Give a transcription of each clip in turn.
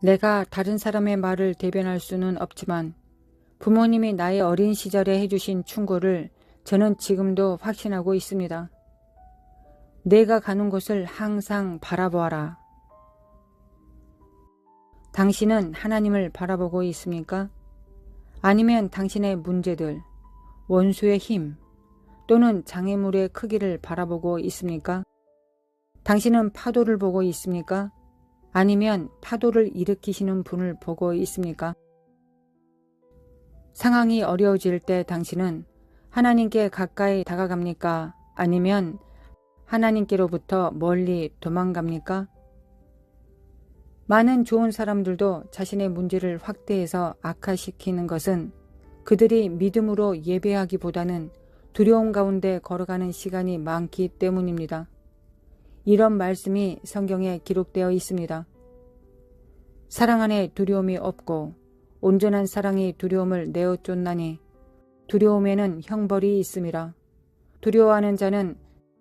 내가 다른 사람의 말을 대변할 수는 없지만 부모님이 나의 어린 시절에 해주신 충고를 저는 지금도 확신하고 있습니다. 내가 가는 곳을 항상 바라보아라. 당신은 하나님을 바라보고 있습니까? 아니면 당신의 문제들, 원수의 힘 또는 장애물의 크기를 바라보고 있습니까? 당신은 파도를 보고 있습니까? 아니면 파도를 일으키시는 분을 보고 있습니까? 상황이 어려워질 때 당신은 하나님께 가까이 다가갑니까? 아니면 하나님께로부터 멀리 도망갑니까? 많은 좋은 사람들도 자신의 문제를 확대해서 악화시키는 것은 그들이 믿음으로 예배하기보다는 두려움 가운데 걸어가는 시간이 많기 때문입니다. 이런 말씀이 성경에 기록되어 있습니다. 사랑 안에 두려움이 없고 온전한 사랑이 두려움을 내어 쫓나니 두려움에는 형벌이 있음이라. 두려워하는 자는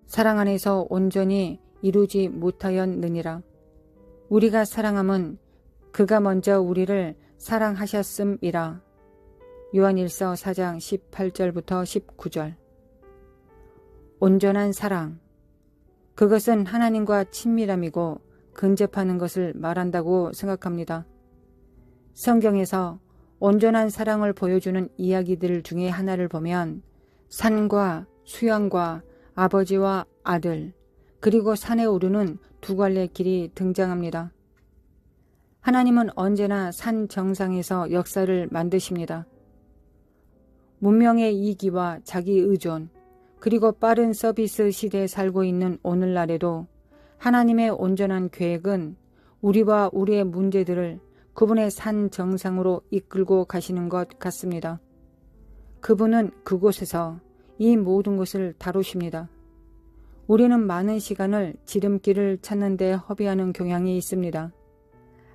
사랑 안에서 온전히 이루지 못하였느니라. 우리가 사랑함은 그가 먼저 우리를 사랑하셨음이라. 요한일서 4장 18절부터 19절. 온전한 사랑. 그것은 하나님과 친밀함이고 근접하는 것을 말한다고 생각합니다. 성경에서 온전한 사랑을 보여주는 이야기들 중에 하나를 보면 산과 수양과 아버지와 아들 그리고 산에 오르는 두 갈래 길이 등장합니다. 하나님은 언제나 산 정상에서 역사를 만드십니다. 문명의 이기와 자기 의존 그리고 빠른 서비스 시대에 살고 있는 오늘날에도 하나님의 온전한 계획은 우리와 우리의 문제들을 그분의 산 정상으로 이끌고 가시는 것 같습니다. 그분은 그곳에서 이 모든 것을 다루십니다. 우리는 많은 시간을 지름길을 찾는 데 허비하는 경향이 있습니다.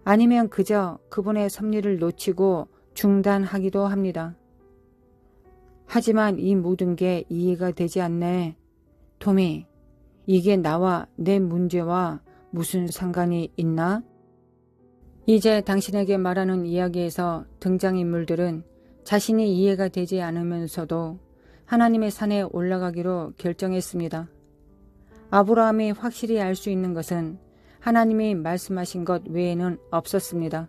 아니면 그저 그분의 섭리를 놓치고 중단하기도 합니다. 하지만 이 모든 게 이해가 되지 않네. 토미, 이게 나와 내 문제와 무슨 상관이 있나? 이제 당신에게 말하는 이야기에서 등장인물들은 자신이 이해가 되지 않으면서도 하나님의 산에 올라가기로 결정했습니다. 아브라함이 확실히 알 수 있는 것은 하나님이 말씀하신 것 외에는 없었습니다.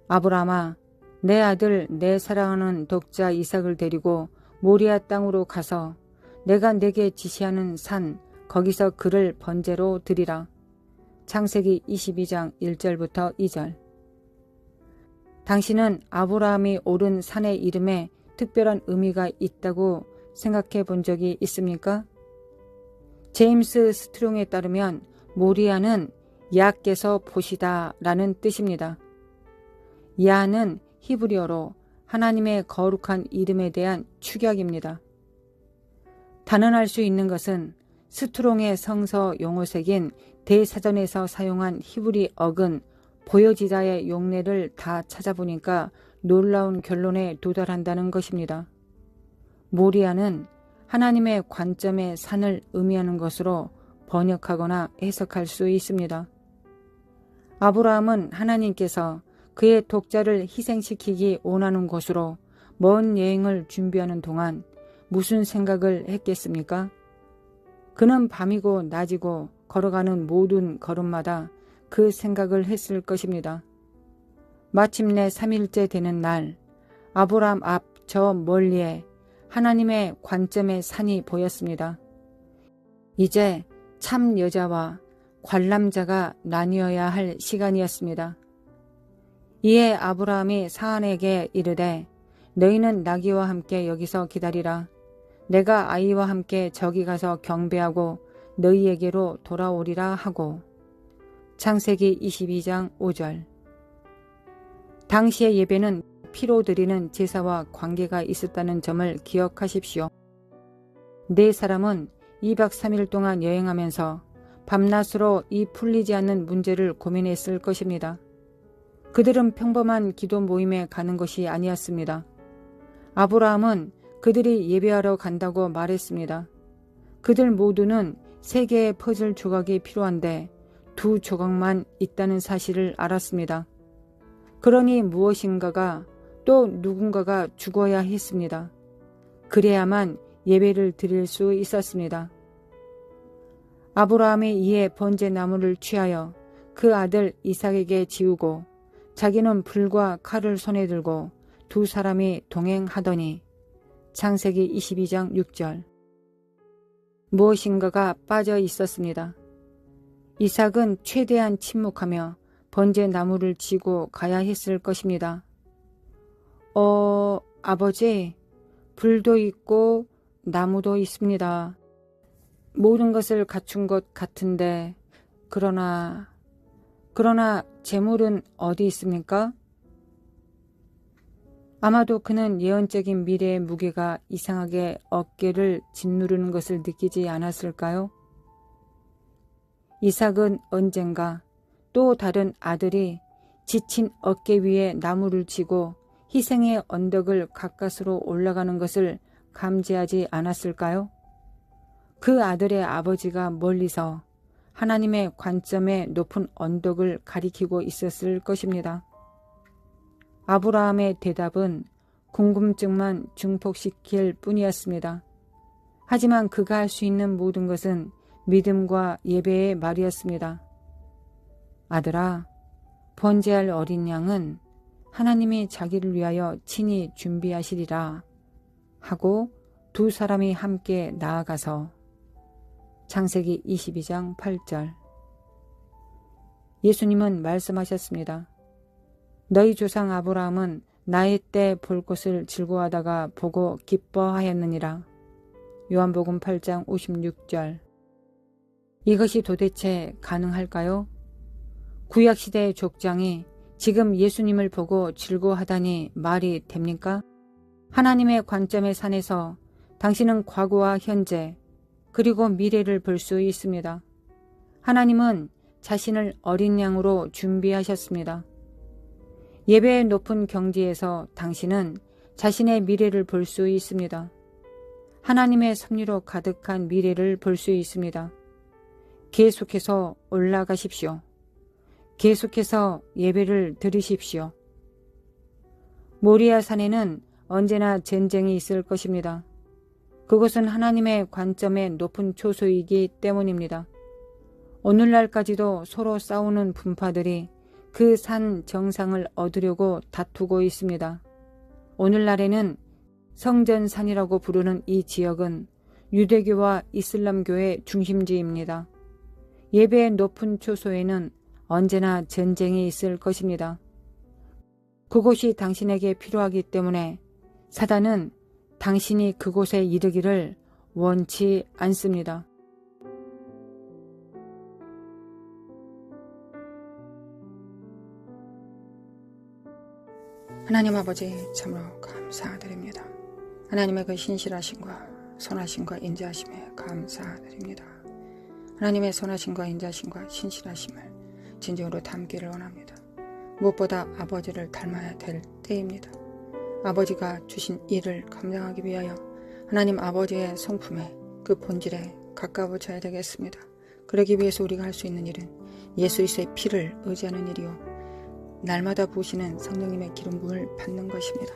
아브라함아, 내 아들 내 사랑하는 독자 이삭을 데리고 모리아 땅으로 가서 내가 내게 지시하는 산 거기서 그를 번제로 드리라. 창세기 22장 1절부터 2절. 당신은 아브라함이 오른 산의 이름에 특별한 의미가 있다고 생각해 본 적이 있습니까? 제임스 스트롱에 따르면 모리아는 야께서 보시다 라는 뜻입니다. 야는 히브리어로 하나님의 거룩한 이름에 대한 축약입니다. 단언할 수 있는 것은 스트롱의 성서 용어색인 대사전에서 사용한 히브리 어근 보여지다의 용례를 다 찾아보니까 놀라운 결론에 도달한다는 것입니다. 모리아는 하나님의 관점의 산을 의미하는 것으로 번역하거나 해석할 수 있습니다. 아브라함은 하나님께서 그의 독자를 희생시키기 원하는 곳으로 먼 여행을 준비하는 동안 무슨 생각을 했겠습니까? 그는 밤이고 낮이고 걸어가는 모든 걸음마다 그 생각을 했을 것입니다. 마침내 3일째 되는 날, 아브라함 앞 저 멀리에 하나님의 관점의 산이 보였습니다. 이제 참 여자와 관람자가 나뉘어야 할 시간이었습니다. 이에 아브라함이 사안에게 이르되 너희는 나귀와 함께 여기서 기다리라. 내가 아이와 함께 저기 가서 경배하고 너희에게로 돌아오리라 하고. 창세기 22장 5절. 당시의 예배는 피로 드리는 제사와 관계가 있었다는 점을 기억하십시오. 네 사람은 2박 3일 동안 여행하면서 밤낮으로 이 풀리지 않는 문제를 고민했을 것입니다. 그들은 평범한 기도 모임에 가는 것이 아니었습니다. 아브라함은 그들이 예배하러 간다고 말했습니다. 그들 모두는 3개의 퍼즐 조각이 필요한데 2 조각만 있다는 사실을 알았습니다. 그러니 무엇인가가 또 누군가가 죽어야 했습니다. 그래야만 예배를 드릴 수 있었습니다. 아브라함이 이에 번제나무를 취하여 그 아들 이삭에게 지우고 자기는 불과 칼을 손에 들고 2 사람이 동행하더니 창세기 22장 6절. 무엇인가가 빠져 있었습니다. 이삭은 최대한 침묵하며 번제나무를 지고 가야 했을 것입니다. 아버지, 불도 있고 나무도 있습니다. 모든 것을 갖춘 것 같은데 그러나 재물은 어디 있습니까? 아마도 그는 예언적인 미래의 무게가 이상하게 어깨를 짓누르는 것을 느끼지 않았을까요? 이삭은 언젠가 또 다른 아들이 지친 어깨 위에 나무를 지고 희생의 언덕을 가까스로 올라가는 것을 감지하지 않았을까요? 그 아들의 아버지가 멀리서 하나님의 관점에 높은 언덕을 가리키고 있었을 것입니다. 아브라함의 대답은 궁금증만 증폭시킬 뿐이었습니다. 하지만 그가 할 수 있는 모든 것은 믿음과 예배의 말이었습니다. 아들아, 번제할 어린 양은 하나님이 자기를 위하여 친히 준비하시리라 하고 2 사람이 함께 나아가서 창세기 22장 8절. 예수님은 말씀하셨습니다. 너희 조상 아브라함은 나의 때 볼 것을 즐거워하다가 보고 기뻐하였느니라. 요한복음 8장 56절. 이것이 도대체 가능할까요? 구약시대의 족장이 지금 예수님을 보고 즐거워하다니 말이 됩니까? 하나님의 관점의 산에서 당신은 과거와 현재 그리고 미래를 볼 수 있습니다. 하나님은 자신을 어린 양으로 준비하셨습니다. 예배의 높은 경지에서 당신은 자신의 미래를 볼 수 있습니다. 하나님의 섭리로 가득한 미래를 볼 수 있습니다. 계속해서 올라가십시오. 계속해서 예배를 드리십시오. 모리아 산에는 언제나 전쟁이 있을 것입니다. 그것은 하나님의 관점의 높은 초소이기 때문입니다. 오늘날까지도 서로 싸우는 분파들이 그 산 정상을 얻으려고 다투고 있습니다. 오늘날에는 성전산이라고 부르는 이 지역은 유대교와 이슬람교의 중심지입니다. 예배의 높은 초소에는 언제나 전쟁이 있을 것입니다. 그곳이 당신에게 필요하기 때문에 사단은 당신이 그곳에 이르기를 원치 않습니다. 하나님 아버지, 참으로 감사드립니다. 하나님의 그 신실하심과 선하심과 인자하심에 감사드립니다. 하나님의 선하심과 인자하심과 신실하심을 진정으로 담기를 원합니다. 무엇보다 아버지를 닮아야 될 때입니다. 아버지가 주신 일을 감당하기 위하여 하나님 아버지의 성품에 그 본질에 가까워져야 되겠습니다. 그러기 위해서 우리가 할 수 있는 일은 예수 그리스도의 피를 의지하는 일이요 날마다 부으시는 성령님의 기름 부음을 받는 것입니다.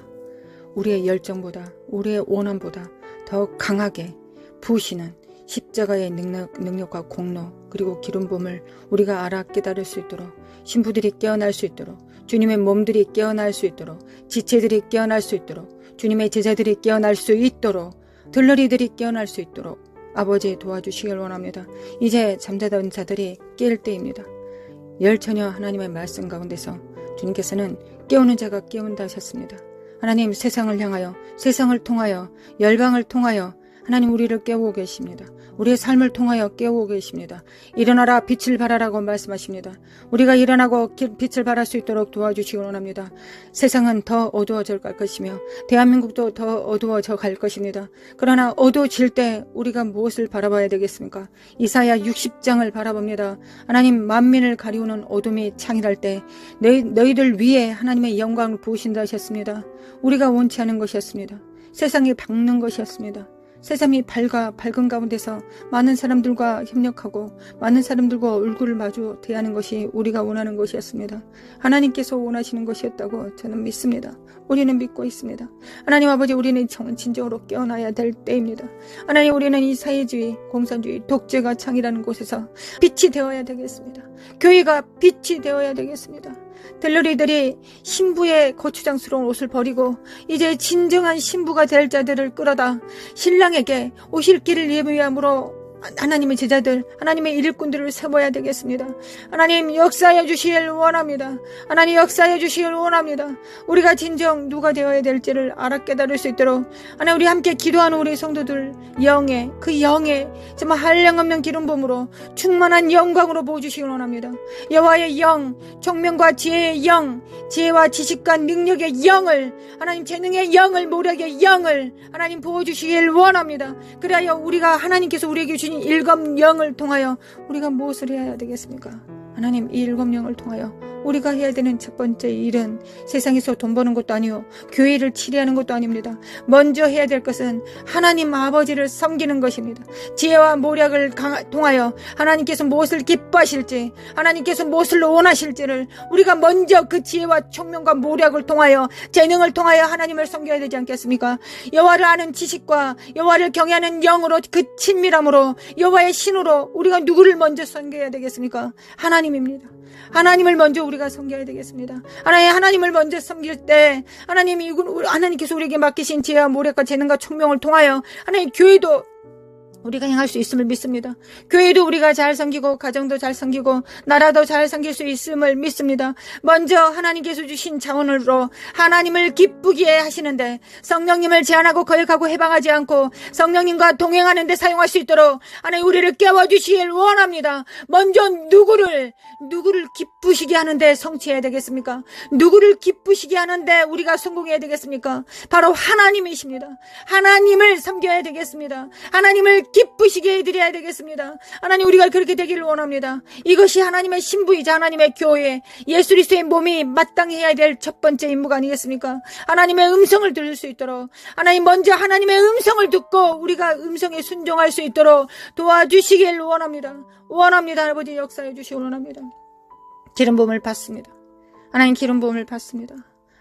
우리의 열정보다 우리의 원함보다 더 강하게 부으시는 십자가의 능력과 공로 그리고 기름 부음을 우리가 알아 깨달을 수 있도록 신부들이 깨어날 수 있도록 주님의 몸들이 깨어날 수 있도록 지체들이 깨어날 수 있도록 주님의 제자들이 깨어날 수 있도록 들러리들이 깨어날 수 있도록 아버지 도와주시길 원합니다. 이제 잠자던 자들이 깰 때입니다. 열처녀 하나님의 말씀 가운데서 주님께서는 깨우는 자가 깨운다 하셨습니다. 하나님 세상을 향하여 세상을 통하여 열방을 통하여 하나님 우리를 깨우고 계십니다. 우리의 삶을 통하여 깨우고 계십니다. 일어나라 빛을 발하라고 말씀하십니다. 우리가 일어나고 빛을 발할 수 있도록 도와주시기 원합니다. 세상은 더 어두워져 갈 것이며 대한민국도 더 어두워져 갈 것입니다. 그러나 어두워질 때 우리가 무엇을 바라봐야 되겠습니까? 이사야 60장을 바라봅니다. 하나님 만민을 가리우는 어둠이 창일할 때 너희들 위에 하나님의 영광을 부으신다 하셨습니다. 우리가 원치 않은 것이었습니다. 세상이 밝는 것이었습니다. 세상이 밝은 가운데서 많은 사람들과 협력하고 많은 사람들과 얼굴을 마주 대하는 것이 우리가 원하는 것이었습니다. 하나님께서 원하시는 것이었다고 저는 믿습니다. 우리는 믿고 있습니다. 하나님 아버지, 우리는 진정으로 깨어나야 될 때입니다. 하나님, 우리는 이 사회주의, 공산주의, 독재가 창이라는 곳에서 빛이 되어야 되겠습니다. 교회가 빛이 되어야 되겠습니다. 들러리들이 신부의 거추장스러운 옷을 버리고 이제 진정한 신부가 될 자들을 끌어다 신랑에게 오실 길을 예비함으로 하나님의 제자들, 하나님의 일꾼들을 세워야 되겠습니다. 하나님 역사해 주시길 원합니다. 하나님 역사해 주시길 원합니다. 우리가 진정 누가 되어야 될지를 알아 깨달을 수 있도록 하나님, 우리 함께 기도하는 우리 성도들 영의 정말 한량없는 기름 부음으로 충만한 영광으로 부어주시길 원합니다. 여호와의 영, 총명과 지혜의 영, 지혜와 지식과 능력의 영을, 하나님 재능의 영을, 모략의 영을 하나님 부어주시길 원합니다. 그래야 우리가 하나님께서 우리에게 주신 일곱 영을 통하여 우리가 무엇을 해야 되겠습니까? 하나님, 이 일곱 영을 통하여 우리가 해야 되는 첫 번째 일은 세상에서 돈 버는 것도 아니요 교회를 치리하는 것도 아닙니다. 먼저 해야 될 것은 하나님 아버지를 섬기는 것입니다. 지혜와 모략을 통하여 하나님께서 무엇을 기뻐하실지, 하나님께서 무엇을 원하실지를 우리가 먼저 그 지혜와 총명과 모략을 통하여, 재능을 통하여 하나님을 섬겨야 되지 않겠습니까? 여호와를 아는 지식과 여호와를 경외하는 영으로, 그 친밀함으로, 여호와의 신으로 우리가 누구를 먼저 섬겨야 되겠습니까? 하나님입니다. 하나님을 먼저 우리가 섬겨야 되겠습니다. 하나님을 먼저 섬길 때 하나님께서 우리에게 맡기신 지혜와 모략과 재능과 총명을 통하여 하나님 교회도 우리가 행할 수 있음을 믿습니다. 교회도 우리가 잘 섬기고 가정도 잘 섬기고 나라도 잘 섬길 수 있음을 믿습니다. 먼저 하나님께서 주신 자원으로 하나님을 기쁘게 하시는데 성령님을 제한하고 거역하고 해방하지 않고 성령님과 동행하는 데 사용할 수 있도록 하나님 우리를 깨워주시길 원합니다. 먼저 누구를 기쁘시게 하는데 성취해야 되겠습니까? 누구를 기쁘시게 하는데 우리가 성공해야 되겠습니까? 바로 하나님이십니다. 하나님을 섬겨야 되겠습니다. 하나님을 기쁘시게 해드려야 되겠습니다. 하나님, 우리가 그렇게 되기를 원합니다. 이것이 하나님의 신부이자 하나님의 교회, 예수 그리스도의 몸이 마땅히 해야 될 첫 번째 임무가 아니겠습니까? 하나님의 음성을 들을 수 있도록, 하나님 먼저 하나님의 음성을 듣고 우리가 음성에 순종할 수 있도록 도와주시길 원합니다. 아버지 역사해 주시기 원합니다. 기름 부음을 받습니다. 하나님, 기름 부음을 받습니다.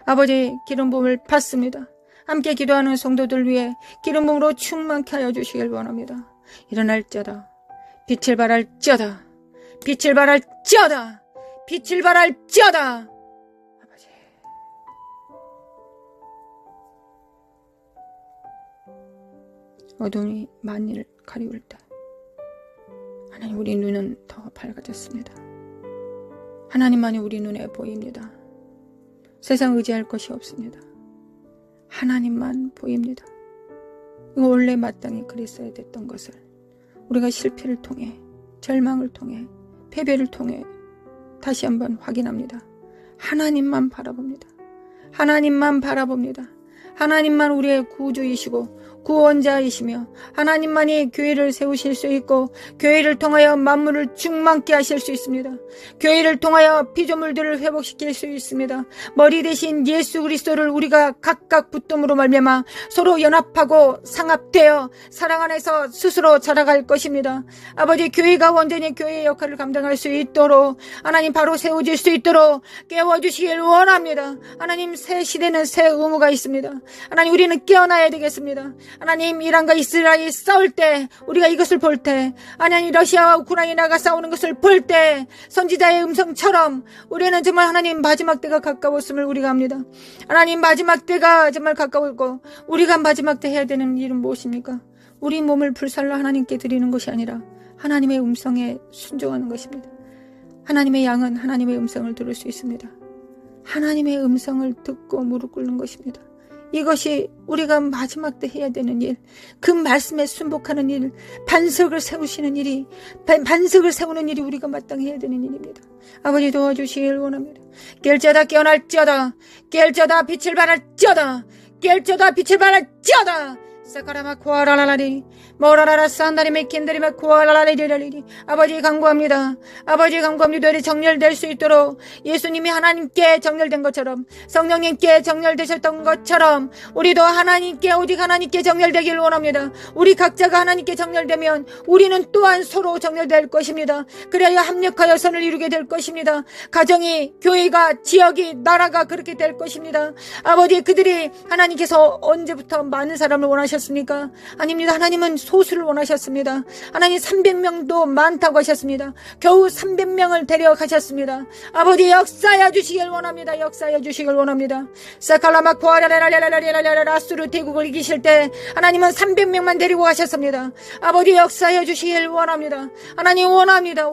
아버지, 기름 부음을 받습니다. 함께 기도하는 성도들 위해 기름 부음으로 충만케 하여 주시길 원합니다. 일어날지어다. 빛을 발할지어다. 빛을 발할지어다. 빛을 발할지어다. 아버지, 어둠이 만일을 가리울 때 하나님, 우리 눈은 더 밝아졌습니다. 하나님만이 우리 눈에 보입니다. 세상 의지할 것이 없습니다. 하나님만 보입니다. 이거 원래 마땅히 그랬어야 됐던 것을 우리가 실패를 통해, 절망을 통해, 패배를 통해 다시 한번 확인합니다. 하나님만 바라봅니다. 하나님만 바라봅니다. 하나님만 우리의 구주이시고 구원자이시며 하나님만이 교회를 세우실 수 있고 교회를 통하여 만물을 충만케 하실 수 있습니다. 교회를 통하여 피조물들을 회복시킬 수 있습니다. 머리 대신 예수 그리스도를 우리가 각각 붙듦으로 말미암아 서로 연합하고 상합되어 사랑 안에서 스스로 자라갈 것입니다. 아버지, 교회가 온전히 교회의 역할을 감당할 수 있도록 하나님 바로 세워질 수 있도록 깨워주시길 원합니다. 하나님, 새 시대는 새 의무가 있습니다. 하나님, 우리는 깨어나야 되겠습니다. 하나님, 이란과 이스라엘이 싸울 때 우리가 이것을 볼 때, 하나님 러시아와 우크라이나가 싸우는 것을 볼 때 선지자의 음성처럼 우리는 정말 하나님 마지막 때가 가까웠음을 우리가 압니다. 하나님, 마지막 때가 정말 가까웠고 우리가 마지막 때 해야 되는 일은 무엇입니까? 우리 몸을 불살라 하나님께 드리는 것이 아니라 하나님의 음성에 순종하는 것입니다. 하나님의 양은 하나님의 음성을 들을 수 있습니다. 하나님의 음성을 듣고 무릎 꿇는 것입니다. 이것이 우리가 마지막 때 해야 되는 일, 그 말씀에 순복하는 일, 반석을 세우시는 일이, 반석을 세우는 일이 우리가 마땅히 해야 되는 일입니다. 아버지 도와주시길 원합니다. 깰지어다 깨어날지어다, 깰지어다 빛을 발할지어다, 깰지어다 빛을 발할지어다. 사카라마 코아라라라리 모라라라 산다리 메킨다리마 코아라라리리라리리. 아버지 간구합니다. 아버지 간구합니다. 우리 정렬될 수 있도록 예수님이 하나님께 정렬된 것처럼, 성령님께 정렬되셨던 것처럼 우리도 하나님께, 오직 하나님께 정렬되길 원합니다. 우리 각자가 하나님께 정렬되면 우리는 또한 서로 정렬될 것입니다. 그래야 합력하여 선을 이루게 될 것입니다. 가정이, 교회가, 지역이, 나라가 그렇게 될 것입니다. 아버지, 그들이 하나님께서 언제부터 많은 사람을 원하셨습니까? 아닙니다. 하나님은 소수를 원하셨습니다. 하나님 300명도 많다고 하셨습니다. 겨우 300명을 데려가셨습니다. 아버지 역사해 주시길 원합니다. 역사해 주시길 원합니다. 사칼라마 코아라라라라라라라라스루 대국을 이기실 때 하나님은 300명만 데리고 가셨습니다. 아버지 역사해 주시길 원합니다. 하나님 원합니다.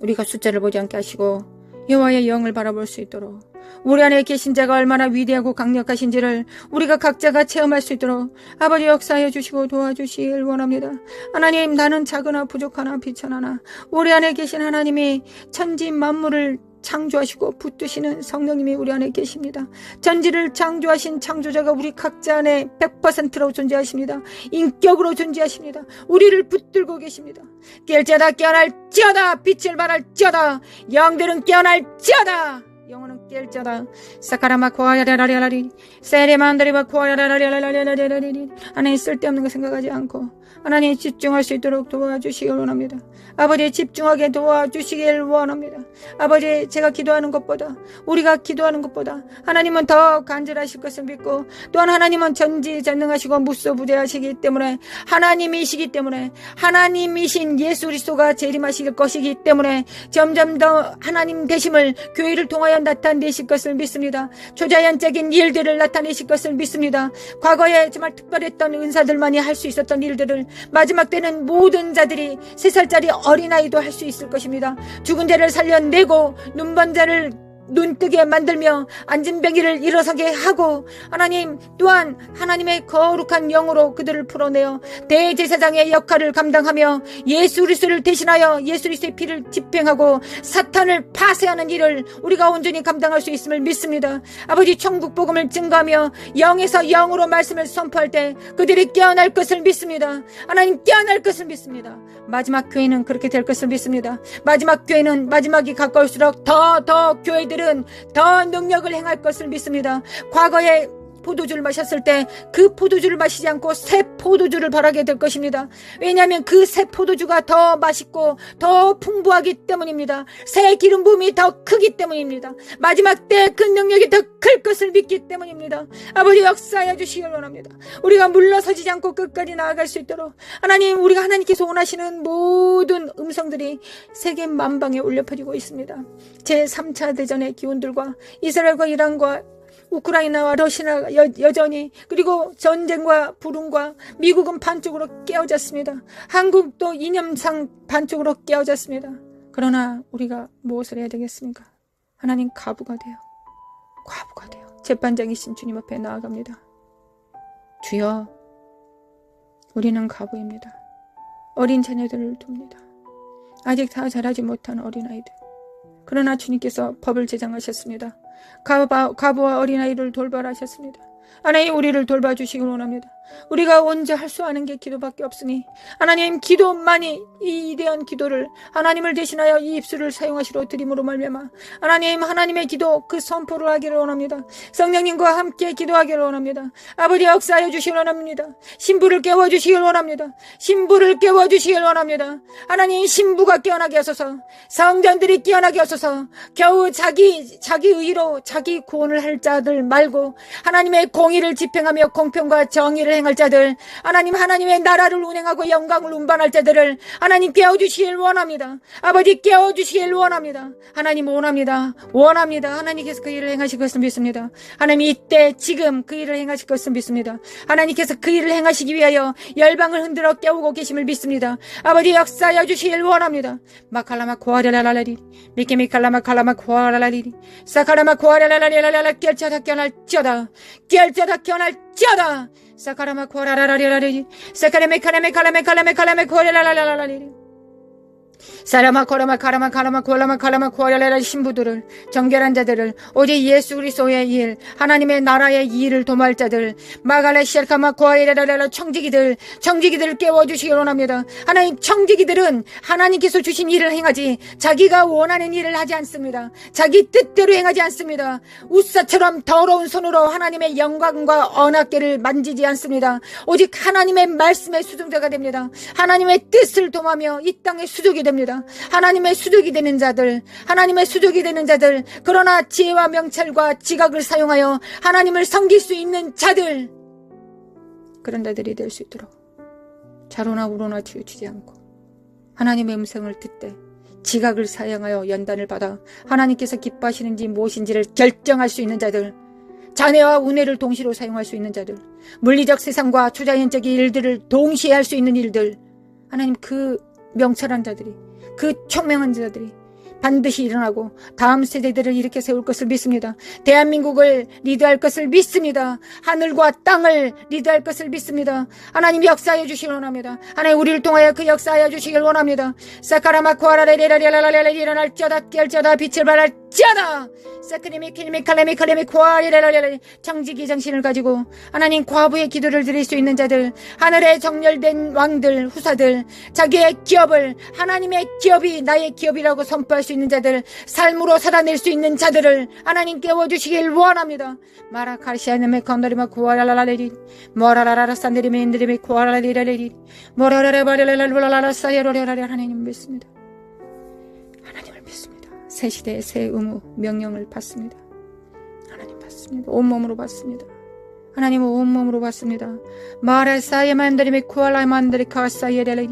우리가 숫자를 보지 않게 하시고 여호와의 영을 바라볼 수 있도록, 우리 안에 계신 자가 얼마나 위대하고 강력하신지를 우리가 각자가 체험할 수 있도록 아버지 역사해 주시고 도와주시길 원합니다. 하나님, 나는 작으나 부족하나 비천하나 우리 안에 계신 하나님이 천지 만물을 창조하시고 붙드시는 성령님이 우리 안에 계십니다. 전지를 창조하신 창조자가 우리 각자 안에 100%로 존재하십니다. 인격으로 존재하십니다. 우리를 붙들고 계십니다. 깰지어다 깨어날지어다, 빛을 발할지어다, 영들은 깨어날지어다, 영혼은 깰지어다. 사카라마 코아야라라라리 세레만다리바 코아야라라라라라라리. 하나님 쓸데없는 거 생각하지 않고 하나님 집중할 수 있도록 도와주시길 원합니다. 아버지 집중하게 도와주시길 원합니다. 아버지, 제가 기도하는 것보다, 우리가 기도하는 것보다 하나님은 더 간절하실 것을 믿고, 또한 하나님은 전지전능하시고 무소부재하시기 때문에, 하나님이시기 때문에, 하나님이신 예수 그리스도가 재림하실 것이기 때문에 점점 더 하나님 되심을 교회를 통하여 나타내실 것을 믿습니다. 초자연적인 일들을 나타내실 것을 믿습니다. 과거에 정말 특별했던 은사들만이 할 수 있었던 일들을 마지막 때는 모든 자들이, 3살짜리 어린아이도 할 수 있을 것입니다. 죽은 자를 살려내고 눈먼 자를 눈뜨게 만들며 앉은 병이를 일어서게 하고, 하나님 또한 하나님의 거룩한 영으로 그들을 풀어내어 대제사장의 역할을 감당하며 예수 그리스도를 대신하여 예수 그리스도의 피를 집행하고 사탄을 파쇄하는 일을 우리가 온전히 감당할 수 있음을 믿습니다. 아버지, 천국 복음을 증거하며 영에서 영으로 말씀을 선포할 때 그들이 깨어날 것을 믿습니다. 하나님, 깨어날 것을 믿습니다. 마지막 교회는 그렇게 될 것을 믿습니다. 마지막 교회는 마지막이 가까울수록 더 교회들은 더 능력을 행할 것을 믿습니다. 과거에 포도주를 마셨을 때 그 포도주를 마시지 않고 새 포도주를 바라게 될 것입니다. 왜냐하면 그 새 포도주가 더 맛있고 더 풍부하기 때문입니다. 새 기름 부음이 더 크기 때문입니다. 마지막 때 그 능력이 더 클 것을 믿기 때문입니다. 아버지 역사하여 주시길 원합니다. 우리가 물러서지 않고 끝까지 나아갈 수 있도록 하나님, 우리가 하나님께서 원하시는 모든 음성들이 세계 만방에 울려 퍼지고 있습니다. 제3차 대전의 기운들과 이스라엘과 이란과 우크라이나와 러시아가 여전히, 그리고 전쟁과 불운과 미국은 반쪽으로 깨어졌습니다. 한국도 이념상 반쪽으로 깨어졌습니다. 그러나 우리가 무엇을 해야 되겠습니까? 하나님, 과부가 돼요. 재판장이신 주님 앞에 나아갑니다. 주여, 우리는 과부입니다. 어린 자녀들을 둡니다. 아직 다 자라지 못한 어린아이들. 그러나 주님께서 법을 제정하셨습니다. 과부와 어린아이를 돌봐하셨습니다. 하나님, 우리를 돌봐주시기 원합니다. 우리가 언제 할 수 아는 게 기도밖에 없으니 하나님, 기도만이, 이 위대한 기도를 하나님을 대신하여 이 입술을 사용하시러 드림으로 말미암아 하나님, 하나님의 기도 그 선포를 하기를 원합니다. 성령님과 함께 기도하기를 원합니다. 아버지 역사하여 주시기 원합니다. 신부를 깨워주시길 원합니다. 하나님, 신부가 깨어나게 하소서. 성전들이 깨어나게 하소서. 겨우 자기 의로 자기 구원을 할 자들 말고 하나님의 공의를 집행하며 공평과 정의를 행할 자들, 하나님 하나님의 나라를 운행하고 영광을 운반할 자들을 하나님 깨워주시길 원합니다. 아버지 깨워주시길 원합니다. 하나님 원합니다. 하나님께서 그 일을 행하실 것을 믿습니다. 하나님 이때 지금 그 일을 행하실 것을 믿습니다. 하나님께서 그 일을 행하시기 위하여 열방을 흔들어 깨우고 계심을 믿습니다. 아버지 역사하여 주시길 원합니다. 마칼라마 코아라라라리 미케미칼라마 칼라마 코아라라리 사카라마 코아라라라리라라 결자다 깨어날지어다 사카라마 코아라라라리 사카라메카라메칼라메칼라메칼라메 코아라라라라리 사라마 코라마 카라마 카라마 코라마 카라마 코아라라 신부들을 정결한 자들을 오직 예수 그리스도의 일 하나님의 나라의 일을 도모할 자들 마갈레 시알카마 코아라라라 청지기들 깨워주시기 원합니다. 하나님 청지기들은 하나님께서 주신 일을 행하지 자기가 원하는 일을 하지 않습니다. 자기 뜻대로 행하지 않습니다. 우사처럼 더러운 손으로 하나님의 영광과 언약궤를 만지지 않습니다. 오직 하나님의 말씀의 수종자가 됩니다. 하나님의 뜻을 도모하며 이 땅의 수족이 됩니다. 하나님의 수족이 되는 자들, 그러나 지혜와 명철과 지각을 사용하여 하나님을 섬길 수 있는 자들, 그런 자들이 될 수 있도록 좌로나 우로나 치우치지 않고 하나님의 음성을 듣되 지각을 사용하여 연단을 받아 하나님께서 기뻐하시는지 무엇인지를 결정할 수 있는 자들, 자네와 운해를 동시로 사용할 수 있는 자들, 물리적 세상과 초자연적인 일들을 동시에 할 수 있는 일들, 하나님 그 명철한 자들이, 그 총명한 자들이 반드시 일어나고 다음 세대들을 일으켜 세울 것을 믿습니다. 대한민국을 리드할 것을 믿습니다. 하늘과 땅을 리드할 것을 믿습니다. 하나님 역사하여 주시길 원합니다. 하나님 우리를 통하여 그 역사하여 주시길 원합니다. 사카라마 코아라레레라레라레레 일어날지어다 깨울지어다 빛을 발할지어다 사크리미 키리미 칼레미 칼레미 코아레레라레레 청지기 정신을 가지고 하나님 과부의 기도를 드릴 수 있는 자들, 하늘에 정렬된 왕들, 후사들, 자기의 기업을 하나님의 기업이 나의 기업이라고 선포할 수 있는 자들, 삶으로 살아낼 수 있는 자들을 하나님 깨워주시길 원합니다. 마라카시아네메 건더리마 코아라라레리 모라라라라 산데리메 인드리메 코아라리라레리 모라라라바라라라라라 사이로레라레 하나님 믿습니다. 하나님을 믿습니다. 새 시대의 새 의무 명령을 받습니다. 하나님 받습니다. 온몸으로 받습니다. 하나님은 온몸으로 받습니다. 마라사이에 만다리메 코알라 만다리 카사이에레리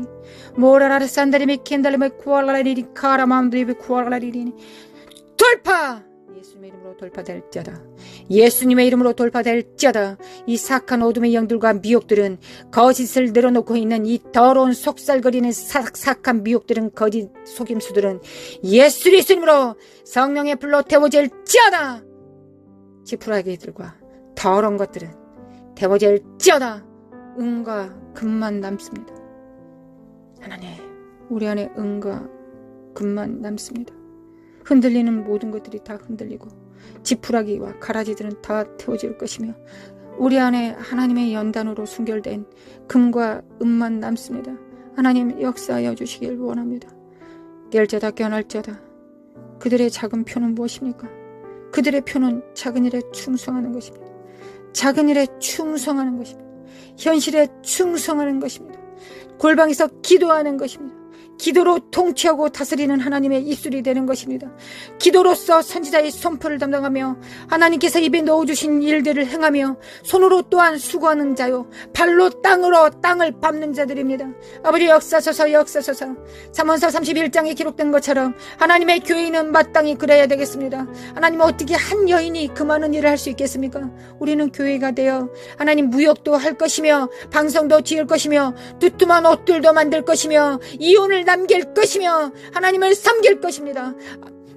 모라라라 산다리메 켄달리메 코알라리리 카라맘드리메 코알라리리 돌파! 예수님의 이름으로 돌파될지어다. 예수님의 이름으로 돌파될지어다. 이 사악한 어둠의 영들과 미혹들은 거짓을 늘어놓고 있는 이 더러운 속살거리는 사악한 미혹들은 거짓 속임수들은 예수 그리스도로 성령의 불로 태워질지어다. 지푸라기들과 더러운 것들은 태워질지어다. 은과 금만 남습니다. 하나님 우리 안에 은과 금만 남습니다. 흔들리는 모든 것들이 다 흔들리고 지푸라기와 가라지들은 다 태워질 것이며 우리 안에 하나님의 연단으로 순결된 금과 은만 남습니다. 하나님 역사하여 주시길 원합니다. 깰자다 깨어날자다. 그들의 작은 표는 무엇입니까? 그들의 표는 작은 일에 충성하는 것입니다. 작은 일에 충성하는 것입니다. 현실에 충성하는 것입니다. 골방에서 기도하는 것입니다. 기도로 통치하고 다스리는 하나님의 입술이 되는 것입니다. 기도로서 선지자의 선포를 담당하며 하나님께서 입에 넣어주신 일들을 행하며 손으로 또한 수고하는 자요 발로 땅을 밟는 자들입니다. 아버지 역사소서 잠언서 31장에 기록된 것처럼 하나님의 교회는 마땅히 그래야 되겠습니다. 하나님 어떻게 한 여인이 그 많은 일을 할 수 있겠습니까? 우리는 교회가 되어 하나님 무역도 할 것이며 방송도 지을 것이며 두툼한 옷들도 만들 것이며 이혼을 남길 것이며 하나님을 섬길 것입니다.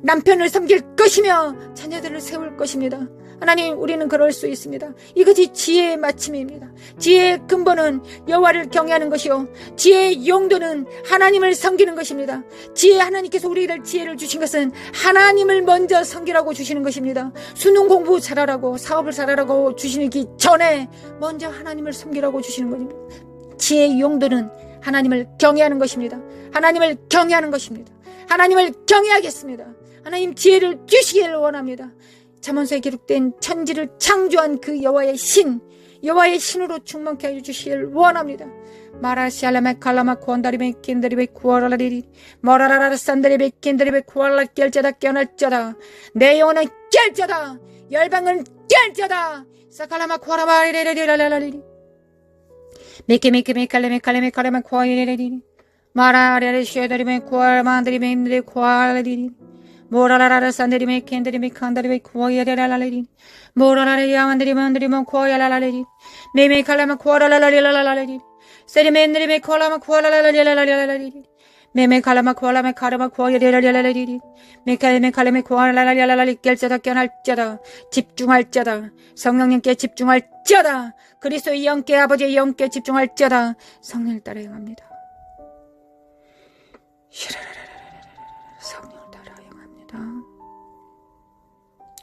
남편을 섬길 것이며 자녀들을 세울 것입니다. 하나님 우리는 그럴 수 있습니다. 이것이 지혜의 마침입니다. 지혜의 근본은 여호와를 경외하는 것이요 지혜의 용도는 하나님을 섬기는 것입니다. 하나님께서 우리를 지혜를 주신 것은 하나님을 먼저 섬기라고 주시는 것입니다. 수능 공부 잘하라고 사업을 잘하라고 주시기 전에 먼저 하나님을 섬기라고 주시는 겁니다. 지혜의 용도는 하나님을 경외하는 것입니다. 하나님을 경외하는 것입니다. 하나님을 경외하겠습니다. 하나님 지혜를 주시기를 원합니다. 잠언서에 기록된 천지를 창조한 그 여호와의 신으로 충만케 하여 주시기를 원합니다. 마라시알라메 칼라마 코안다리메 켄다리메 쿠아라리리 머라라라 산다리메 켄다리메 쿠알라 깰자다 깨어날자다. 내 영혼은 깰자다. 열방은 깰자다. 사칼라마 코아라바리리리라라리리 메케메카레메 코아이레레리 마라레레 쉐다리메 코알만드리메 인드레 코알레리 모라라라 산데리메 캔데리메 칸다리메 코아이레라라레리 모라라레 야만드리메 안드리메 코아야라라레리 메메칼라메 코아라라라라라레리 세리메 콜라마 코아라라라라라레리 메메칼라마 코알라메 카라마 코아이레라라레리 메칼메 코아라라라라레리 깰자다 깨날자다 집중할자다 성령님께 집중할자다 그리스도의 영께 아버지의 영께 집중할자다 성령을 따라 행합니다. 성령을 따라 행합니다.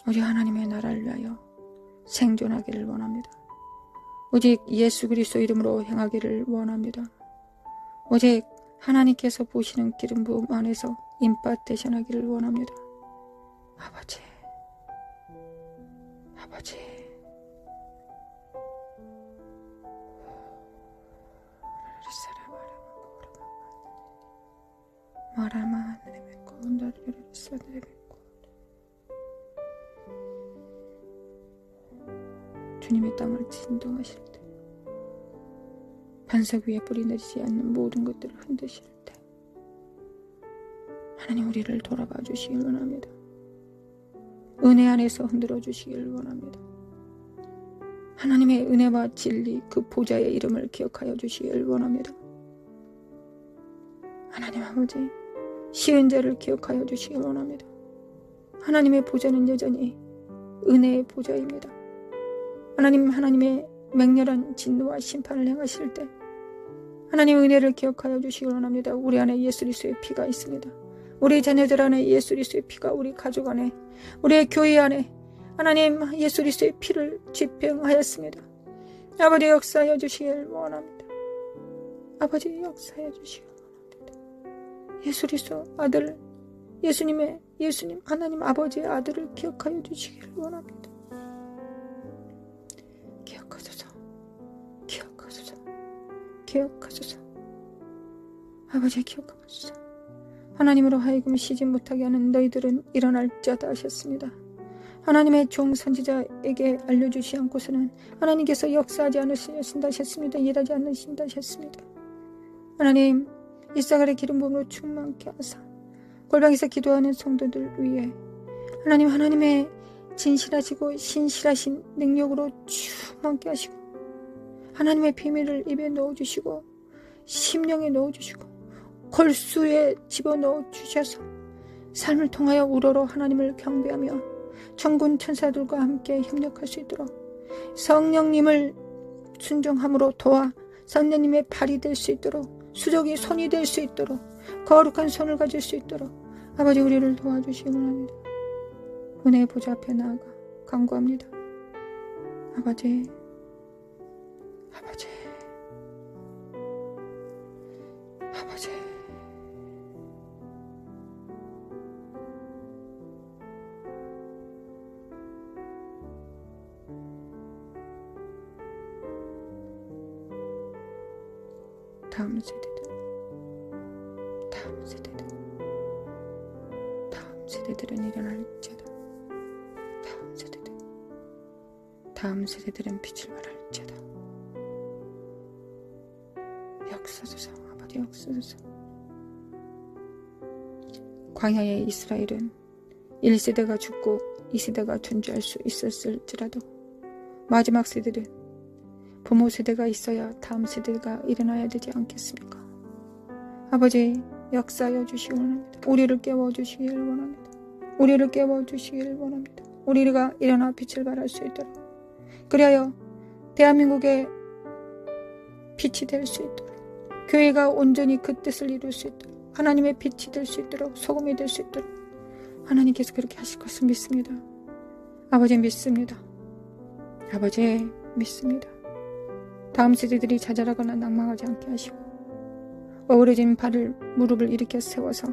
우리 하나님의 나라를 위하여 생존하기를 원합니다. 오직 예수 그리스도 이름으로 행하기를 원합니다. 오직 하나님께서 보시는 기름 부음 안에서 임파테이션 하기를 원합니다. 아버지 주님의 땅을 진동하실 때 반석 위에 뿌리 내리지 않는 모든 것들을 흔드실 때 하나님 우리를 돌아봐 주시길 원합니다. 은혜 안에서 흔들어 주시길 원합니다. 하나님의 은혜와 진리 그 보좌의 이름을 기억하여 주시길 원합니다. 하나님 아버지 쉬운 자를 기억하여 주시길 원합니다. 하나님의 보좌는 여전히 은혜의 보좌입니다. 하나님의 맹렬한 진노와 심판을 행하실 때 하나님 은혜를 기억하여 주시길 원합니다. 우리 안에 예수 그리스도의 피가 있습니다. 우리 자녀들 안에 예수 그리스도의 피가 우리 가족 안에 우리의 교회 안에 하나님 예수 그리스도의 피를 집행하였습니다. 아버지 역사하여 주시길 원합니다. 아버지 역사하여 주시길 원합니다. 예수 그리스도 아들 예수님 하나님 아버지의 아들을 기억하여 주시길 원합니다. 기억하소서. 아버지 기억하소서. 하나님으로 하여금 쉬지 못하게 하는 너희들은 일어날 자다 하셨습니다. 하나님의 종 선지자에게 알려주시 않고서는 하나님께서 역사하지 않으신다 하셨습니다. 일하지 않으신다 하셨습니다. 하나님 이사갈의 기름 부음으로 충만케 하사 골방에서 기도하는 성도들 위해 하나님의 진실하시고 신실하신 능력으로 충만케 하시고 하나님의 비밀을 입에 넣어주시고 심령에 넣어주시고 골수에 집어넣어 주셔서 삶을 통하여 우러러 하나님을 경배하며 천군 천사들과 함께 협력할 수 있도록 성령님을 순종함으로 도와 성령님의 발이 될 수 있도록 수족이 손이 될 수 있도록 거룩한 손을 가질 수 있도록 아버지 우리를 도와주시기 원합니다. 은혜의 보좌 앞에 나아가 간구합니다. 아버지 다음 세대들은 일어날지어다. 다음 세대들은 빛을 발할지어다. 역사소서 아버지 역사소서. 광야의 이스라엘은 1세대가 죽고 2세대가 존재할 수 있었을지라도 마지막 세대는 부모 세대가 있어야 다음 세대가 일어나야 되지 않겠습니까? 아버지 역사하여 주시기 원합니다. 우리를 깨워주시길 원합니다. 우리가 일어나 빛을 발할 수 있도록 그리하여 대한민국의 빛이 될 수 있도록 교회가 온전히 그 뜻을 이룰 수 있도록 하나님의 빛이 될 수 있도록 소금이 될 수 있도록 하나님께서 그렇게 하실 것을 믿습니다. 아버지 믿습니다. 다음 세대들이 자잘하거나 낭망하지 않게 하시고 어우러진 무릎을 일으켜 세워서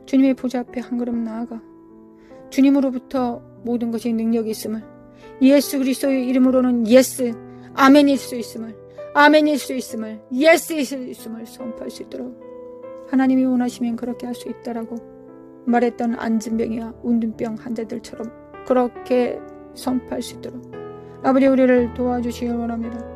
주님의 보좌 앞에 한 걸음 나아가 주님으로부터 모든 것이 능력이 있음을 예수 그리스도의 이름으로는 예스 아멘일 수 있음을 예스일 수 있음을 선포할 수 있도록 하나님이 원하시면 그렇게 할 수 있다라고 말했던 안진병이와 운둔병 환자들처럼 그렇게 선포할 수 있도록 아버지 우리를 도와주시기 원합니다.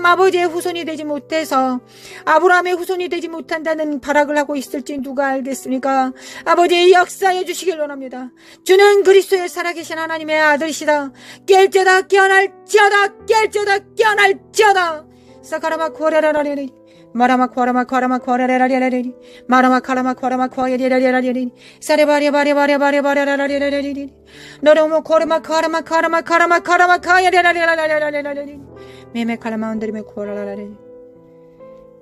하나님 아버지의 후손이 되지 못해서 아브라함의 후손이 되지 못한다는 발악을 하고 있을지 누가 알겠습니까? 아버지 역사해 주시길 원합니다. 주는 그리스도의 살아계신 하나님의 아들이시다. 깰지어다 깨어날지어다 깰지어다 깨어날지어다. 사카라마 코레라라레리 마라마 코라마 코라마 코레라라레리 마라마 카라마 코라마 코레라라레리 사레바레바레바레바레바레라라레리 너로모 코라마 카라마 카라마 카라마 카라마 카레라라레라레리 메메 카라마 온데리메 코라라레리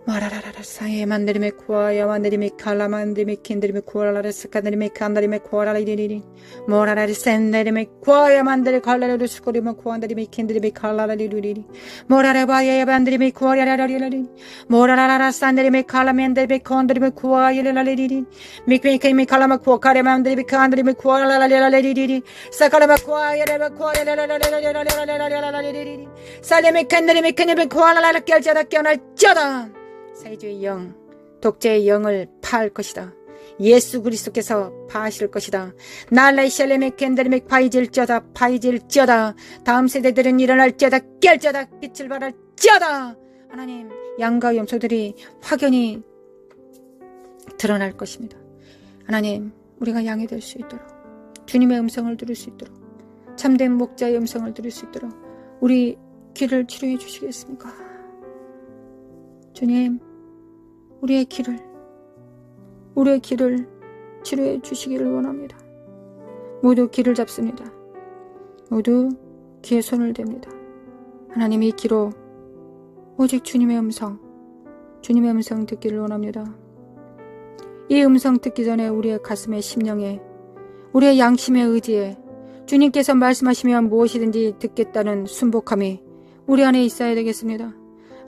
마라라라라 사에 만데리메 코아야 만데리메 칼라 만데리메 킨데리메 코라라레 스카데리메 칸다리메 코라라리리리 모라라리 센데리메 코아야 만데리 칼라레르 스코리메 코안데리메 킨데리메 칼라라리리리 모라라바야 만데리메 코아야라라리리 모라라라라 산데리메 칼라 만데리메 콘데리메 코아야라리리리 미크메케메 칼라마 코카레 만데리메 칸데리메 코라라라리리리 사카라마 코아야라라 코아야라라라라라라라라라리리 살레메 칸데리메 칸데리메 코아라라라 깰자다 깨어날자다. 사회주의 영, 독재의 영을 파할 것이다. 예수 그리스도께서 파하실 것이다. 날라이 샬레메 캔데르메 파이질지어다 파이질지어다. 다음 세대들은 일어날지어다 깰지어다 빛을 발할지어다. 하나님 양과 염소들이 확연히 드러날 것입니다. 하나님, 우리가 양이 될 수 있도록, 주님의 음성을 들을 수 있도록, 참된 목자의 음성을 들을 수 있도록 우리 귀를 치료해 주시겠습니까? 주님, 우리의 귀를 치료해 주시기를 원합니다. 모두 귀를 잡습니다. 모두 귀에 손을 댑니다. 하나님, 이 귀로 오직 주님의 음성 듣기를 원합니다. 이 음성 듣기 전에 우리의 가슴에, 심령에, 우리의 양심의 의지에 주님께서 말씀하시면 무엇이든지 듣겠다는 순복함이 우리 안에 있어야 되겠습니다.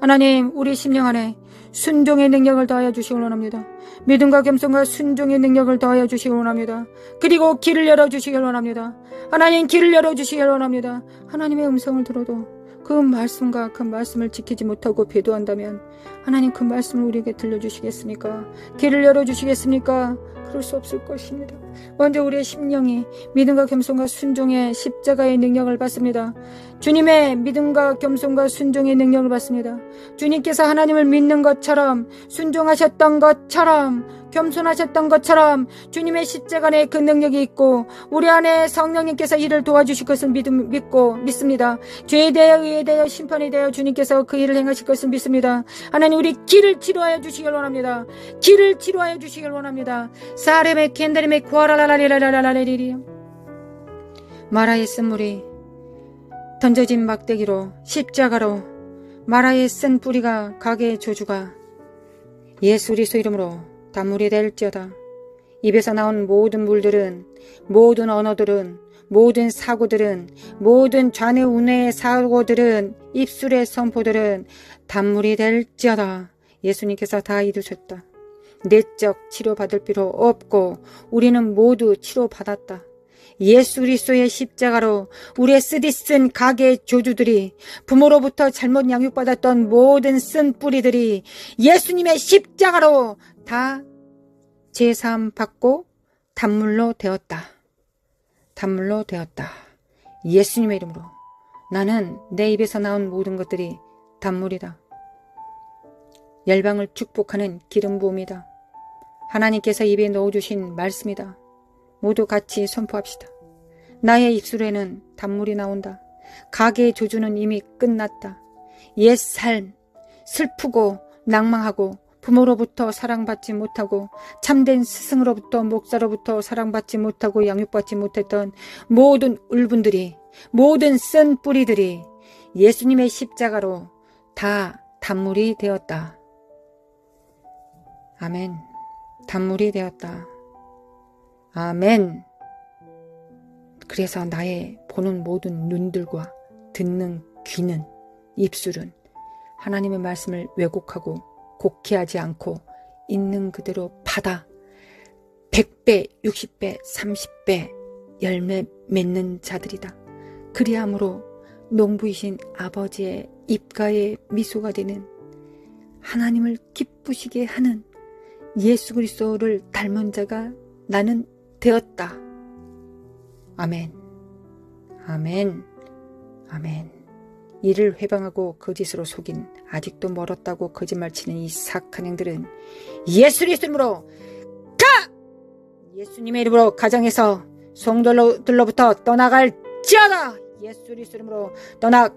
하나님, 우리 심령 안에 순종의 능력을 더하여 주시길 원합니다. 믿음과 겸손과 순종의 능력을 더하여 주시길 원합니다. 그리고 길을 열어주시길 원합니다. 하나님, 길을 열어주시길 원합니다. 하나님의 음성을 들어도 그 말씀과 그 말씀을 지키지 못하고 배도한다면 하나님, 그 말씀을 우리에게 들려주시겠습니까? 길을 열어주시겠습니까? 그럴 수 없을 것입니다. 먼저 우리의 심령이 믿음과 겸손과 순종의 십자가의 능력을 받습니다. 주님의 믿음과 겸손과 순종의 능력을 받습니다. 주님께서 하나님을 믿는 것처럼, 순종하셨던 것처럼, 겸손하셨던 것처럼 주님의 십자가 안에 그 능력이 있고 우리 안에 성령님께서 이를 도와주실 것을 믿습니다. 죄에 대하여, 의에 대하여, 심판에 대하여 주님께서 그 일을 행하실 것을 믿습니다. 하나님, 우리 길을 치료하여 주시길 원합니다. 길을 치료하여 주시길 원합니다. 사렘의 켄다림의 구하라라라리라라라리리. 마라의 쓴물이 던져진 막대기로, 십자가로 마라의 쓴 뿌리가, 가게의 저주가 예수 그리스도 이름으로 단물이 될지어다. 입에서 나온 모든 물들은, 모든 언어들은, 모든 사고들은, 모든 좌뇌우뇌의 사고들은, 입술의 선포들은 단물이 될지어다. 예수님께서 다 이루셨다. 내적 치료받을 필요 없고 우리는 모두 치료받았다. 예수 그리스도의 십자가로 우리의 쓰디쓴 가게의 조주들이, 부모로부터 잘못 양육받았던 모든 쓴 뿌리들이 예수님의 십자가로 다 제사함 받고 단물로 되었다. 단물로 되었다. 예수님의 이름으로 나는 내 입에서 나온 모든 것들이 단물이다. 열방을 축복하는 기름 부음이다. 하나님께서 입에 넣어주신 말씀이다. 모두 같이 선포합시다. 나의 입술에는 단물이 나온다. 가게의 조주는 이미 끝났다. 옛 삶, 슬프고 낭망하고 부모로부터 사랑받지 못하고 참된 스승으로부터, 목사로부터 사랑받지 못하고 양육받지 못했던 모든 울분들이, 모든 쓴 뿌리들이 예수님의 십자가로 다 단물이 되었다. 아멘. 단물이 되었다. 아멘. 그래서 나의 보는 모든 눈들과 듣는 귀는, 입술은 하나님의 말씀을 왜곡하고 곡해하지 않고 있는 그대로 받아 100배, 60배, 30배 열매 맺는 자들이다. 그리함으로 농부이신 아버지의 입가에 미소가 되는, 하나님을 기쁘시게 하는 예수 그리스도를 닮은 자가 나는 되었다. 아멘. 아멘. 아멘. 이를 회방하고 거짓으로 속인, 아직도 멀었다고 거짓말치는 이 사악한 행들은 예수 그리스도로 가! 예수님의 이름으로 가정에서 성도들로부터 떠나갈지어다. 예수 그리스도로 떠나가!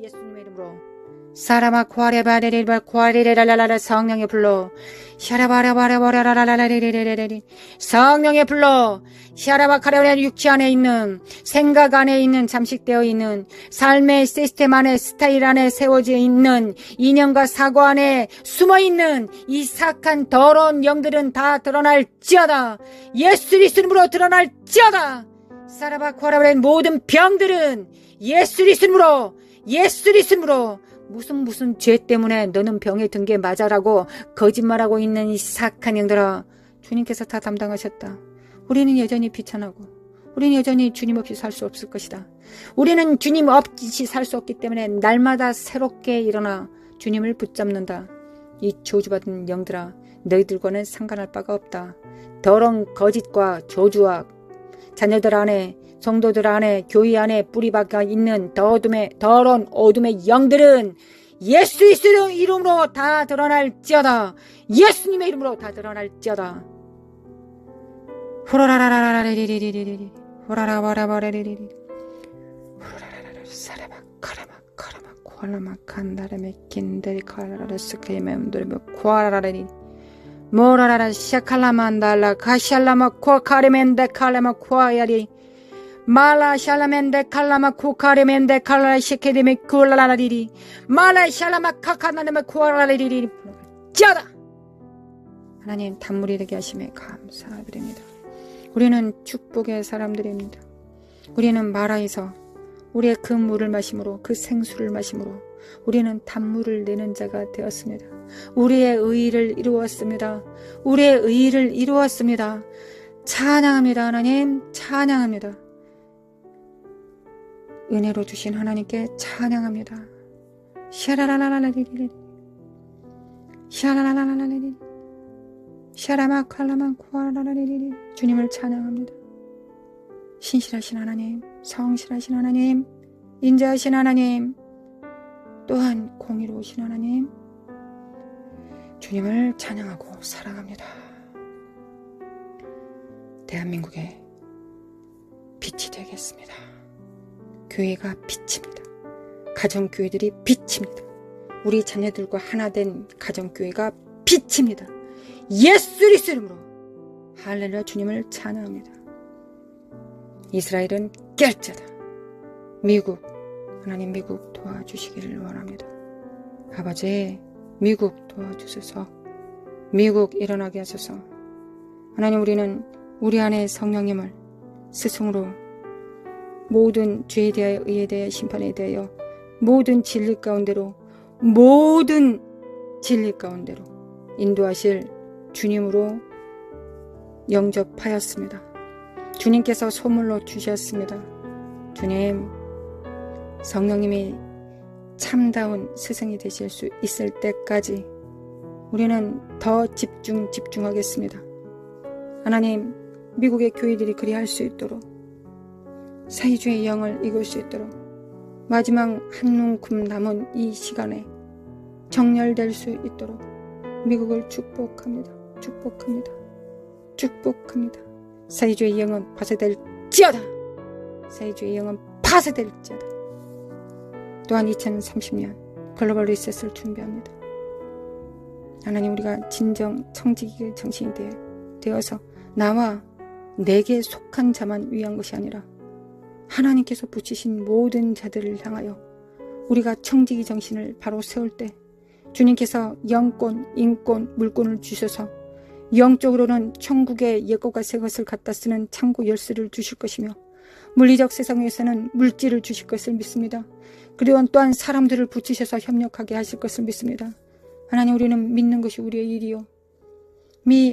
예수님의 이름으로 사라마 코아레바레레바 코아레레라라라. 성령의 불로 샤라바라바라바라라라라레레레레. 성령의 불로 샤라바카레레. 육체 안에 있는, 생각 안에 있는, 잠식되어 있는, 삶의 시스템 안에, 스타일 안에 세워져 있는, 이념과 사고 안에 숨어 있는 이 사악한 더러운 영들은 다 드러날지어다. 예수 그리스도로 드러날지어다. 사라바 코아레바레. 모든 병들은 예수 그리스도로, 예수 그리스도로, 무슨 죄 때문에 너는 병에 든 게 맞아라고 거짓말하고 있는 이 사악한 영들아, 주님께서 다 담당하셨다. 우리는 여전히 비천하고 우리는 여전히 주님 없이 살 수 없을 것이다. 우리는 주님 없이 살 수 없기 때문에 날마다 새롭게 일어나 주님을 붙잡는다. 이 저주받은 영들아, 너희들과는 상관할 바가 없다. 더러운 거짓과 저주와 자녀들 안에, 성도들 안에, 교회 안에 뿌리박아 있는 더러운 어둠의 영들은 예수 그리스도의 이름으로 다 드러날지어다. 예수님의 이름으로 다 드러날지어다. 호라라라라라리리리리리리 호라라바라바라리리리 호라라라라 사라바 카라마 카라마 코알라마 칸다라메 킨데리 카라라스케메 음도르메 코알라라리 모라라라 샤칼라만달라 카샬라마 코카레멘데 칼라마 코아야리 말라 샬라멘데 칼라마 코카레멘데 칼라 셰케데메 쿨라라리리 말라 샬라마 카카나데메 코알라리리리 지어다. 하나님 단물이 되게 하심에 감사드립니다. 우리는 축복의 사람들입니다. 우리는 마라에서 우리의 그 물을 마심으로 그 생수를 마심으로 우리는 단물을 내는 자가 되었습니다. 우리의 의의를 이루었습니다. 우리의 의의를 이루었습니다. 찬양합니다. 하나님 찬양합니다. 은혜로 주신 하나님께 찬양합니다. 샤라라라라리리 샤라라라라리리 샤라마칼라만 코아라라리리 주님을 찬양합니다. 신실하신 하나님, 성실하신 하나님, 인자하신 하나님, 또한 공의로우신 하나님, 주님을 찬양하고 사랑합니다. 대한민국의 빛이 되겠습니다. 교회가 빛입니다. 가정교회들이 빛입니다. 우리 자녀들과 하나 된 가정교회가 빛입니다. 예수 그리스도 이름으로 할렐루야 주님을 찬양합니다. 이스라엘은 깰자다. 미국 하나님 미국 도와주시기를 원합니다. 아버지 미국 도와주소서. 미국 일어나게 하소서. 하나님 우리는 우리 안에 성령님을 스승으로 모든 죄에 대하여 의에 대하여 심판에 대하여 모든 진리 가운데로 모든 진리 가운데로 인도하실 주님으로 영접하였습니다. 주님께서 소물로 주셨습니다. 주님 성령님이 참다운 스승이 되실 수 있을 때까지 우리는 더 집중하겠습니다. 하나님 미국의 교회들이 그리할 수 있도록 사회주의 영을 이길 수 있도록 마지막 한 움큼 남은 이 시간에 정렬될 수 있도록 미국을 축복합니다. 축복합니다. 축복합니다. 사회주의 영은 파쇄될지어다. 사회주의 영은 파쇄될지어다. 또한 2030년 글로벌 리셋을 준비합니다. 하나님 우리가 진정 청지기 정신이 되어서 나와 내게 속한 자만 위한 것이 아니라 하나님께서 붙이신 모든 자들을 향하여 우리가 청지기 정신을 바로 세울 때 주님께서 영권, 인권, 물권을 주셔서 영적으로는 천국의 옛것과 새것을 갖다 쓰는 창고 열쇠를 주실 것이며 물리적 세상에서는 물질을 주실 것을 믿습니다. 그리고 또한 사람들을 붙이셔서 협력하게 하실 것을 믿습니다. 하나님 우리는 믿는 것이 우리의 일이요.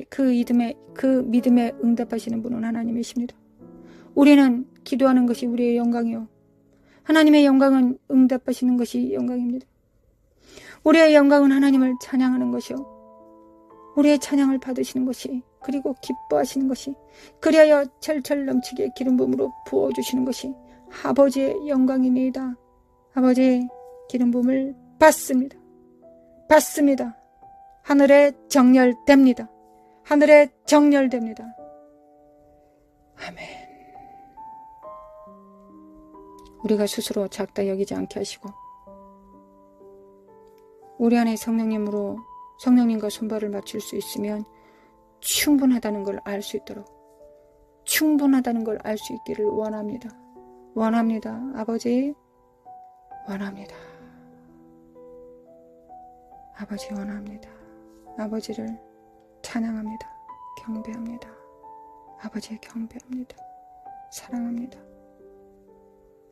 그 믿음에 응답하시는 분은 하나님이십니다. 우리는 기도하는 것이 우리의 영광이요. 하나님의 영광은 응답하시는 것이 영광입니다. 우리의 영광은 하나님을 찬양하는 것이요. 우리의 찬양을 받으시는 것이 그리고 기뻐하시는 것이 그리하여 철철 넘치게 기름 부음으로 부어주시는 것이 아버지의 영광이니이다. 아버지의 기름 부음을 받습니다. 받습니다. 하늘에 정렬됩니다. 하늘에 정렬됩니다. 아멘. 우리가 스스로 작다 여기지 않게 하시고 우리 안에 성령님과 손발을 맞출 수 있으면 충분하다는 걸 알 수 있도록 충분하다는 걸 알 수 있기를 원합니다. 원합니다. 아버지 원합니다. 아버지 원합니다. 아버지를 찬양합니다. 경배합니다. 아버지 경배합니다. 사랑합니다.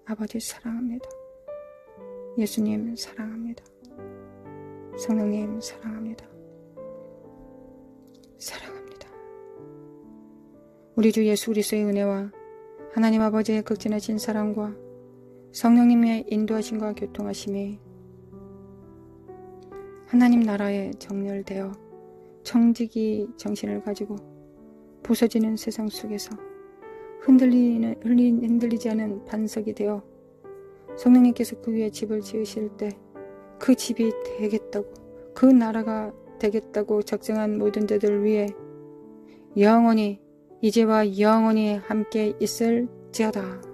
아버지 사랑합니다. 예수님 사랑합니다. 성령님 사랑합니다. 사랑합니다. 우리 주 예수 그리스도의 은혜와 하나님 아버지의 극진하신 사랑과 성령님의 인도하심과 교통하심이 하나님 나라에 정렬되어 청지기 정신을 가지고 부서지는 세상 속에서 흔들리지 않은 반석이 되어 성령님께서 그 위에 집을 지으실 때 그 집이 되겠다고, 그 나라가 되겠다고 작정한 모든 자들을 위해 영원히, 이제와 영원히 함께 있을지어다.